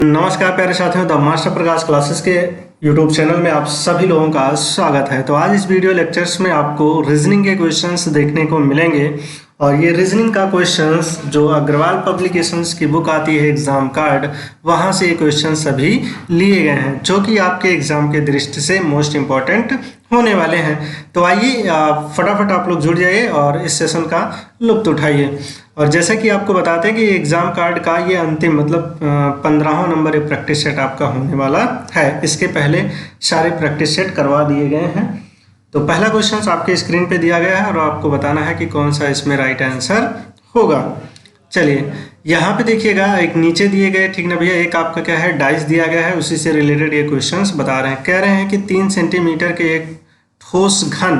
नमस्कार प्यारे साथियों, द मास्टर प्रकाश क्लासेस के यूट्यूब चैनल में आप सभी लोगों का स्वागत है। तो आज इस वीडियो लेक्चर्स में आपको रीजनिंग के क्वेश्चंस देखने को मिलेंगे और ये रीजनिंग का क्वेश्चंस जो अग्रवाल पब्लिकेशंस की बुक आती है एग्जाम कार्ड, वहाँ से ये क्वेश्चन सभी लिए गए हैं जो कि आपके एग्जाम के दृष्टि से मोस्ट इम्पॉर्टेंट होने वाले हैं। तो आइए फटाफट आप लोग जुड़ जाइए और इस सेशन का लुत्फ उठाइए। और जैसा कि आपको बताते हैं कि एग्जाम कार्ड का ये अंतिम मतलब 15वां नंबर प्रैक्टिस सेट आपका होने वाला है। इसके पहले सारे प्रैक्टिस सेट करवा दिए गए हैं। तो पहला क्वेश्चन आपके स्क्रीन पे दिया गया है और आपको बताना है कि कौन सा इसमें राइट आंसर होगा। चलिए यहाँ पे देखिएगा, एक नीचे दिए गए, ठीक ना भैया, एक आपका क्या है डाइस दिया गया है, उसी से रिलेटेड ये क्वेश्चंस बता रहे हैं। कह रहे हैं कि 3 सेंटीमीटर के एक ठोस घन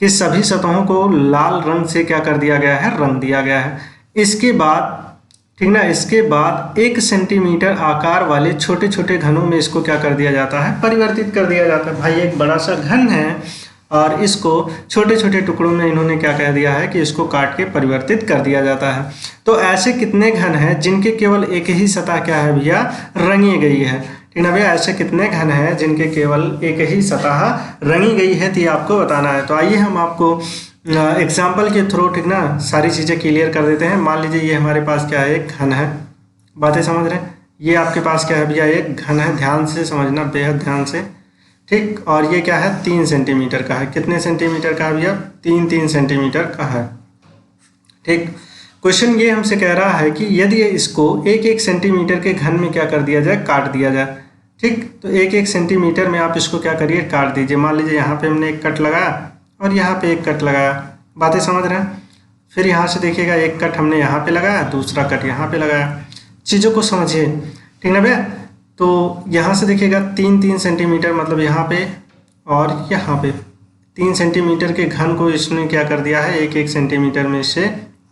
कि सभी सतहों को लाल रंग से क्या कर दिया गया है, रंग दिया गया है। इसके बाद ठीक ना, इसके बाद 1 सेंटीमीटर आकार वाले छोटे छोटे घनों में इसको क्या कर दिया जाता है, परिवर्तित कर दिया जाता है। भाई एक बड़ा सा घन है और इसको छोटे छोटे टुकड़ों में इन्होंने क्या कह दिया है कि इसको काट के परिवर्तित कर दिया जाता है। तो ऐसे कितने घन हैं जिनके केवल एक ही सतह क्या है भैया, रंगी गई है। ठीक ना भैया, ऐसे कितने घन हैं जिनके केवल एक ही सतह रंगी गई है, तो ये आपको बताना है। तो आइए हम आपको एग्जाम्पल के थ्रू ठीक ना सारी चीज़ें क्लियर कर देते हैं। मान लीजिए ये हमारे पास क्या है, एक घन है, बातें समझ रहे हैं। ये आपके पास क्या है भैया, एक घन है, ध्यान से समझना, बेहद ध्यान से, ठीक। और ये क्या है, 3 सेंटीमीटर का है। कितने सेंटीमीटर का है भैया, 3 सेंटीमीटर का है, ठीक। क्वेश्चन ये हमसे कह रहा है कि यदि इसको 1 सेंटीमीटर के घन में क्या कर दिया जाए, काट दिया जाए, ठीक। तो 1 सेंटीमीटर में आप इसको क्या करिए, काट दीजिए। मान लीजिए यहाँ पे हमने एक कट लगाया और यहाँ पे एक कट लगाया, बातें समझ रहे हैं। फिर यहाँ से देखिएगा, एक कट हमने यहाँ पे लगाया, दूसरा कट यहाँ पे लगाया। चीज़ों को समझिए, ठीक ना भैया। तो यहाँ से देखिएगा 3 सेंटीमीटर मतलब यहाँ पे और यहाँ पे 3 सेंटीमीटर के घन को इसने क्या कर दिया है, 1 सेंटीमीटर में इसे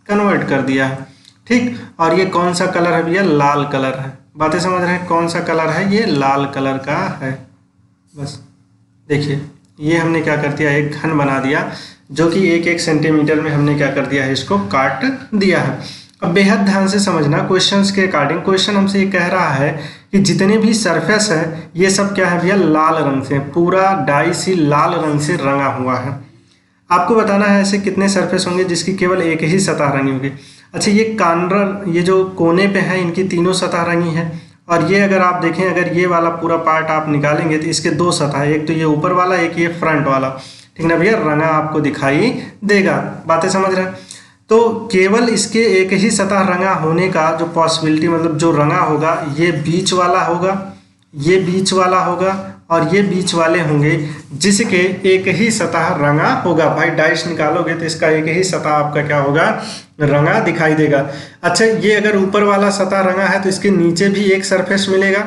कन्वर्ट कर दिया है, ठीक। और ये कौन सा कलर है भैया, लाल कलर है। बातें समझ रहे हैं, कौन सा कलर है, ये लाल कलर का है। बस देखिए, ये हमने क्या कर दिया, एक घन बना दिया जो कि 1 सेंटीमीटर में हमने क्या कर दिया है, इसको काट दिया है। अब बेहद ध्यान से समझना, क्वेश्चंस के अकॉर्डिंग क्वेश्चन हमसे ये कह रहा है कि जितने भी सरफेस है ये सब क्या है भैया, लाल रंग से, पूरा डाइस ही लाल रंग से रंगा हुआ है। आपको बताना है ऐसे कितने सरफेस होंगे जिसकी केवल एक ही सतह रंगी होगी। अच्छा, ये कॉर्नर, ये जो कोने पे है, इनकी तीनों सतह रंगी है। और ये अगर आप देखें, अगर ये वाला पूरा पार्ट आप निकालेंगे तो इसके 2 सतह, एक तो ये ऊपर वाला, एक ये फ्रंट वाला, ठीक ना भैया, रंगा आपको दिखाई देगा। बातें समझ रहे हैं। तो केवल इसके एक ही सतह रंगा होने का जो पॉसिबिलिटी, मतलब जो रंगा होगा, ये बीच वाला होगा, ये बीच वाला होगा और ये बीच वाले होंगे जिसके एक ही सतह रंगा होगा। भाई डाइस निकालोगे तो इसका एक ही सतह आपका क्या होगा, रंगा दिखाई देगा। अच्छा, ये अगर ऊपर वाला सतह रंगा है तो इसके नीचे भी एक सरफेस मिलेगा,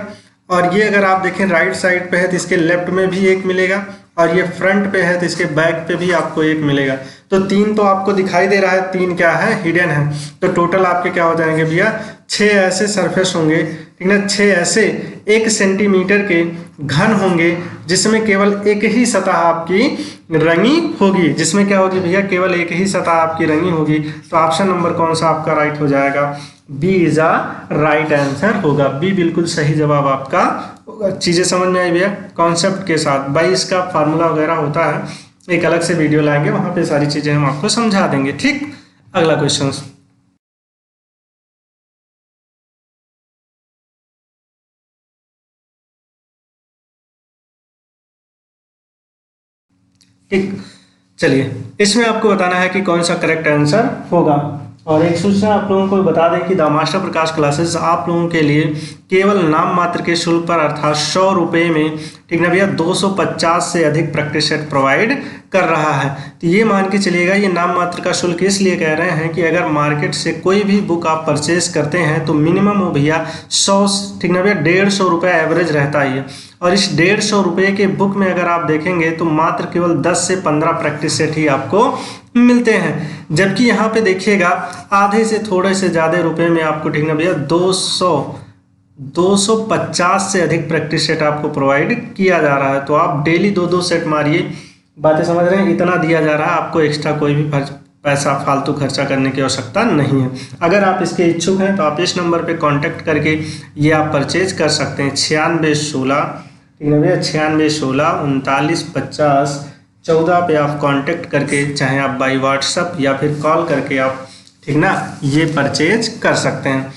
और ये अगर आप देखें राइट साइड पे है तो इसके लेफ्ट में भी एक मिलेगा, और ये फ्रंट पे है तो इसके बैक पे भी आपको एक मिलेगा। तो 3 तो आपको दिखाई दे रहा है, 3 क्या है, हिडन है। तो टोटल आपके क्या हो जाएंगे भैया, 6 ऐसे सरफेस होंगे, ठीक ना, 6 ऐसे 1 सेंटीमीटर के घन होंगे जिसमें केवल एक ही सतह आपकी रंगी होगी। जिसमें क्या होगी भैया, केवल एक ही सतह आपकी रंगी होगी। तो ऑप्शन नंबर कौन सा आपका राइट हो जाएगा, B is a right answer होगा। बी बिल्कुल सही जवाब आपका होगा। चीज़ें समझ में आई भैया, कॉन्सेप्ट के साथ। भाई इसका फार्मूला वगैरह होता है, एक अलग से वीडियो लाएंगे, वहाँ पे सारी चीज़ें हम आपको समझा देंगे, ठीक। अगला क्वेश्चन, ठीक। चलिए, इसमें आपको बताना है कि कौन सा करेक्ट आंसर होगा। और एक सूचना आप लोगों को बता दें कि द मास्टर प्रकाश क्लासेस आप लोगों के लिए केवल नाम मात्र के शुल्क पर अर्थात 100 रुपये में, ठीक ना भैया, 250 से अधिक प्रैक्टिस सेट प्रोवाइड कर रहा है। तो ये मान के चलिएगा, ये नाम मात्र का शुल्क इसलिए कह रहे हैं कि अगर मार्केट से कोई भी बुक आप परचेज करते हैं तो मिनिमम हो भैया 100, ठीक ना भैया, 150 रुपये एवरेज रहता ही है। और इस 150 रुपये के बुक में अगर आप देखेंगे तो मात्र केवल 10 से 15 प्रैक्टिस सेट ही आपको मिलते हैं। जबकि यहाँ पे देखिएगा आधे से थोड़े से ज़्यादा रुपए में आपको, ठीक ना भैया, 250 से अधिक प्रैक्टिस सेट आपको प्रोवाइड किया जा रहा है। तो आप डेली 2-2 सेट मारिए, बातें समझ रहे हैं, इतना दिया जा रहा है आपको, एक्स्ट्रा कोई भी पैसा फालतू खर्चा करने की आवश्यकता नहीं है। अगर आप इसके इच्छुक हैं तो आप इस नंबर पे कांटेक्ट करके ये आप परचेज कर सकते हैं। 9616, ठीक है भैया, 9616 395014 पे आप कांटेक्ट करके, चाहे आप बाई व्हाट्सअप या फिर कॉल करके आप, ठीक ना, ये परचेज कर सकते हैं।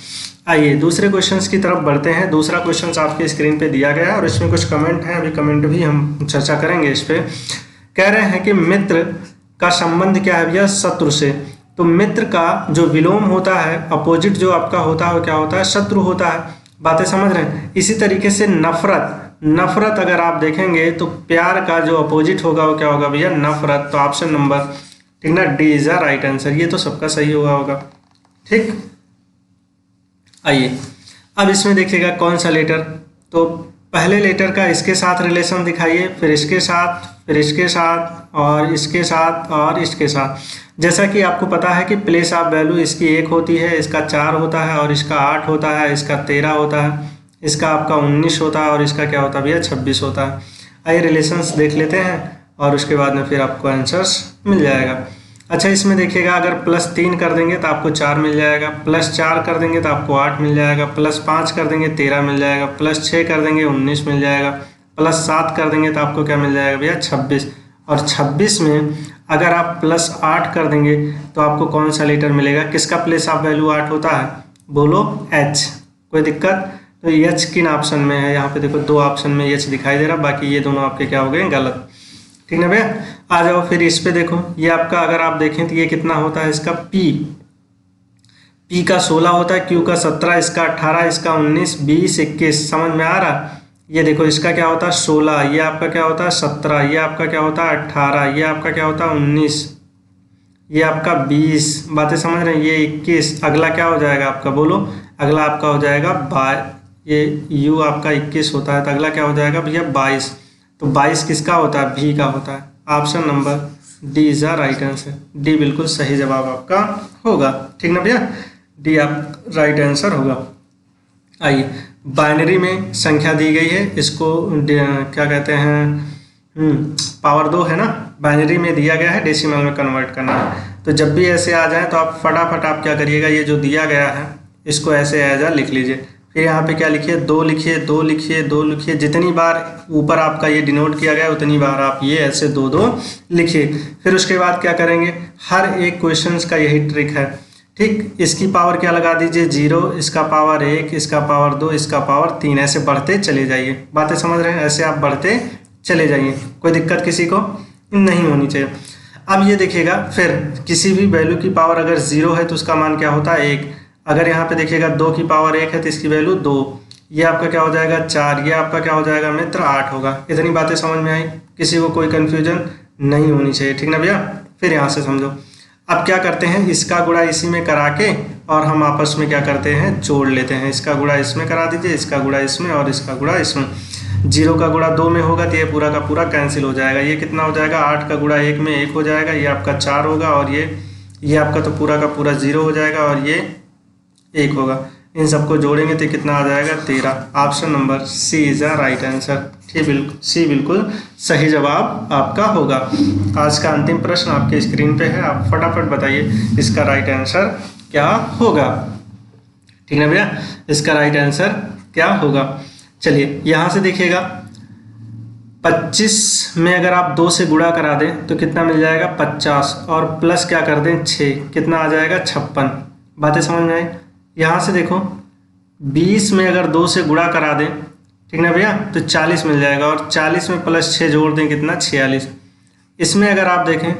आइए दूसरे क्वेश्चंस की तरफ बढ़ते हैं। दूसरा क्वेश्चन आपके स्क्रीन पे दिया गया है और इसमें कुछ कमेंट हैं, अभी कमेंट भी हम चर्चा करेंगे इस पे। कह रहे हैं कि मित्र का संबंध क्या है भैया? शत्रु से। तो मित्र का जो विलोम होता है, अपोजिट जो आपका होता है वो क्या होता है? शत्रु होता है। बातें समझ रहे हैं? इसी तरीके से नफरत अगर आप देखेंगे तो प्यार का जो अपोजिट होगा वो क्या होगा भैया? नफरत। तो ऑप्शन नंबर, ठीक ना, D is the right answer. ये तो सबका सही होगा। ठीक, आइए अब इसमें देखिएगा कौन सा लेटर। तो पहले लेटर का इसके साथ रिलेशन दिखाइए, फिर इसके साथ, फिर इसके साथ और इसके साथ और इसके साथ। जैसा कि आपको पता है कि प्लेस ऑफ वैल्यू इसकी 1 होती है, इसका 4 होता है और इसका 8 होता है, इसका 13 होता है, इसका आपका 19 होता है और इसका क्या होता है भैया? 26 होता है। आइए रिलेशंस देख लेते हैं और उसके बाद में फिर आपको आंसर्स मिल जाएगा। अच्छा, इसमें देखिएगा अगर +3 कर देंगे तो आपको 4 मिल जाएगा, +4 कर देंगे तो आपको 8 मिल जाएगा, +5 कर देंगे 13 मिल जाएगा, +6 कर देंगे 19 मिल जाएगा, +7 कर देंगे तो आपको क्या मिल जाएगा भैया? 26। और 26 में अगर आप +8 कर देंगे तो आपको कौन सा लेटर मिलेगा? किसका प्लेस ऑफ वैल्यू 8 होता है? बोलो H। कोई दिक्कत? तो H किन ऑप्शन में है? यहाँ पे देखो 2 ऑप्शन में H दिखाई दे रहा, बाकी ये दोनों आपके क्या हो गए? गलत। ठीक ना भैया? आ जाओ फिर इस पे देखो, ये आपका अगर आप देखें तो ये कितना होता है? इसका P का 16 होता है, Q का 17, इसका 18, इसका 19, 20, 21। समझ में आ रहा? ये देखो इसका क्या होता है? 16, ये आपका क्या होता है? 17, ये आपका क्या होता है? 18, ये आपका क्या होता है? 19, ये आपका 20। बातें समझ रहे हैं? ये 21। अगला क्या हो जाएगा आपका? बोलो। अगला आपका हो जाएगा ये U आपका 21 होता है, तो अगला क्या हो जाएगा भैया? 22। तो 22 किसका होता है? V का होता है। Option number D is the right answer. D बिल्कुल सही जवाब आपका होगा। ठीक ना भैया? डी आप राइट आंसर होगा। आइए, बाइनरी में संख्या दी गई है, इसको क्या कहते हैं? पावर 2 है ना, बाइनरी में दिया गया है, डेसिमल में कन्वर्ट करना है। तो जब भी ऐसे आ जाए तो आप फटाफट आप क्या करिएगा, ये जो दिया गया है इसको ऐसे एज आ लिख लीजिए। फिर यहाँ पे क्या लिखिए? 2 लिखिए, 2 लिखिए, 2 लिखिए। जितनी बार ऊपर आपका ये डिनोट किया गया उतनी बार आप ये ऐसे 2-2 लिखिए। फिर उसके बाद क्या करेंगे? हर एक क्वेश्चंस का यही ट्रिक है। ठीक, इसकी पावर क्या लगा दीजिए? 0, इसका पावर 1, इसका पावर 2, इसका पावर 3, ऐसे बढ़ते चले जाइए। बातें समझ रहे हैं? ऐसे आप बढ़ते चले जाइए, कोई दिक्कत किसी को नहीं होनी चाहिए। अब ये देखिएगा, फिर किसी भी वैल्यू की पावर अगर 0 है तो उसका मान क्या होता है? 1। अगर यहाँ पे देखिएगा 2 की पावर 1 है तो इसकी वैल्यू 2। ये आपका क्या हो जाएगा? 4। ये आपका क्या हो जाएगा मित्र? 8 होगा। इतनी बातें समझ में आई? किसी को कोई कन्फ्यूजन नहीं होनी चाहिए। ठीक ना भैया? फिर यहाँ से समझो। अब क्या करते हैं? इसका गुणा इसी में करा के और हम आपस में क्या करते हैं? जोड़ लेते हैं। इसका गुणा इसमें करा दीजिए, इसका गुणा इसमें और इसका गुणा इसमें। 0 का गुणा 2 में होगा तो ये पूरा का पूरा कैंसिल हो जाएगा। ये कितना हो जाएगा? 8 का गुणा 1 में 1 हो जाएगा, ये आपका 4 होगा और ये आपका तो पूरा का पूरा 0 हो जाएगा और ये 1 होगा। इन सबको जोड़ेंगे तो कितना आ जाएगा? 13। Option number C is the right answer. ठीक, बिल्कुल सी बिल्कुल सही जवाब आपका होगा। आज का अंतिम प्रश्न आपके स्क्रीन पे है, आप फटाफट बताइए इसका राइट आंसर क्या होगा। ठीक है भैया? इसका राइट आंसर क्या होगा? चलिए यहाँ से देखिएगा, 25 में अगर आप 2 से गुणा करा दें तो कितना मिल जाएगा? 50 और प्लस क्या कर दें? 6, कितना आ जाएगा? 56। बातें समझ में आई? यहाँ से देखो, 20 में अगर 2 से गुणा करा दें, ठीक ना भैया, तो 40 मिल जाएगा और 40 में +6 जोड़ दें कितना? 46। इसमें अगर आप देखें,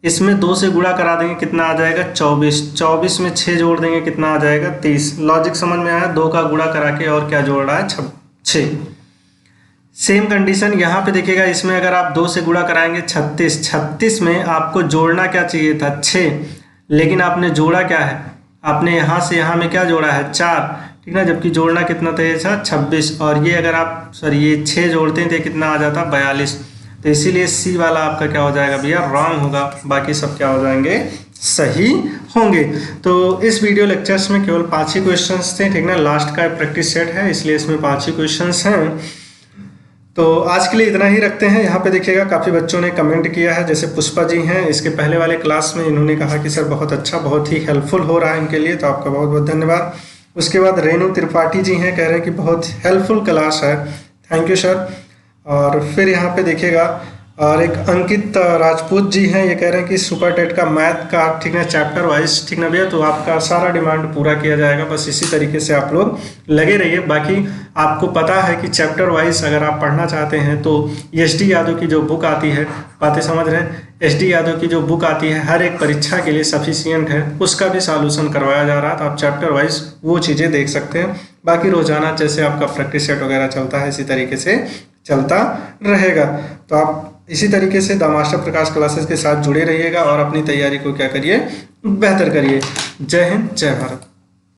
इसमें 2 से गुणा करा देंगे कितना आ जाएगा? 24। 24 में 6 जोड़ देंगे कितना आ जाएगा? 30। लॉजिक समझ में आया? 2 का गुणा करा के और क्या जोड़ रहा है? 6। सेम कंडीशन यहाँ पे देखिएगा, इसमें अगर आप 2 से गुणा कराएंगे 36। 36 में आपको जोड़ना क्या चाहिए था? 6, लेकिन आपने जोड़ा क्या है? आपने यहाँ से यहाँ में क्या जोड़ा है? 4। ठीक ना, जबकि जोड़ना कितना था? 26। और ये अगर आप ये 6 जोड़ते हैं तो कितना आ जाता? 42। तो इसीलिए सी वाला आपका क्या हो जाएगा भैया? रॉन्ग होगा। बाकी सब क्या हो जाएंगे? सही होंगे। तो इस वीडियो लेक्चर्स में केवल 5 ही क्वेश्चंस थे। ठीक ना, लास्ट का प्रैक्टिस सेट है इसलिए इसमें 5 ही क्वेश्चंस हैं। तो आज के लिए इतना ही रखते हैं। यहाँ पे देखिएगा काफ़ी बच्चों ने कमेंट किया है, जैसे पुष्पा जी हैं, इसके पहले वाले क्लास में इन्होंने कहा कि सर बहुत अच्छा, बहुत ही हेल्पफुल हो रहा है इनके लिए, तो आपका बहुत बहुत धन्यवाद। उसके बाद रेणु त्रिपाठी जी हैं, कह रहे हैं कि बहुत हेल्पफुल क्लास है, थैंक यू सर। और फिर यहाँ पे देखिएगा और एक अंकित राजपूत जी हैं, ये कह रहे हैं कि सुपर टेट का मैथ का ठीक है चैप्टर वाइज, ठीक ना भैया, तो आपका सारा डिमांड पूरा किया जाएगा। बस इसी तरीके से आप लोग लगे रहिए। बाकी आपको पता है कि चैप्टर वाइज अगर आप पढ़ना चाहते हैं तो एस.डी. यादव की जो बुक आती है, बातें समझ रहे हैं, एस.डी. यादव की जो बुक आती है हर एक परीक्षा के लिए सफिशियंट है, उसका भी सॉल्यूशन करवाया जा रहा है, तो आप चैप्टर वाइज वो चीज़ें देख सकते हैं। बाकी रोजाना जैसे आपका प्रैक्टिस सेट वगैरह चलता है इसी तरीके से चलता रहेगा। तो आप इसी तरीके से द मास्टर प्रकाश क्लासेस के साथ जुड़े रहिएगा और अपनी तैयारी को क्या करिए, बेहतर करिए। जय हिंद, जय भारत।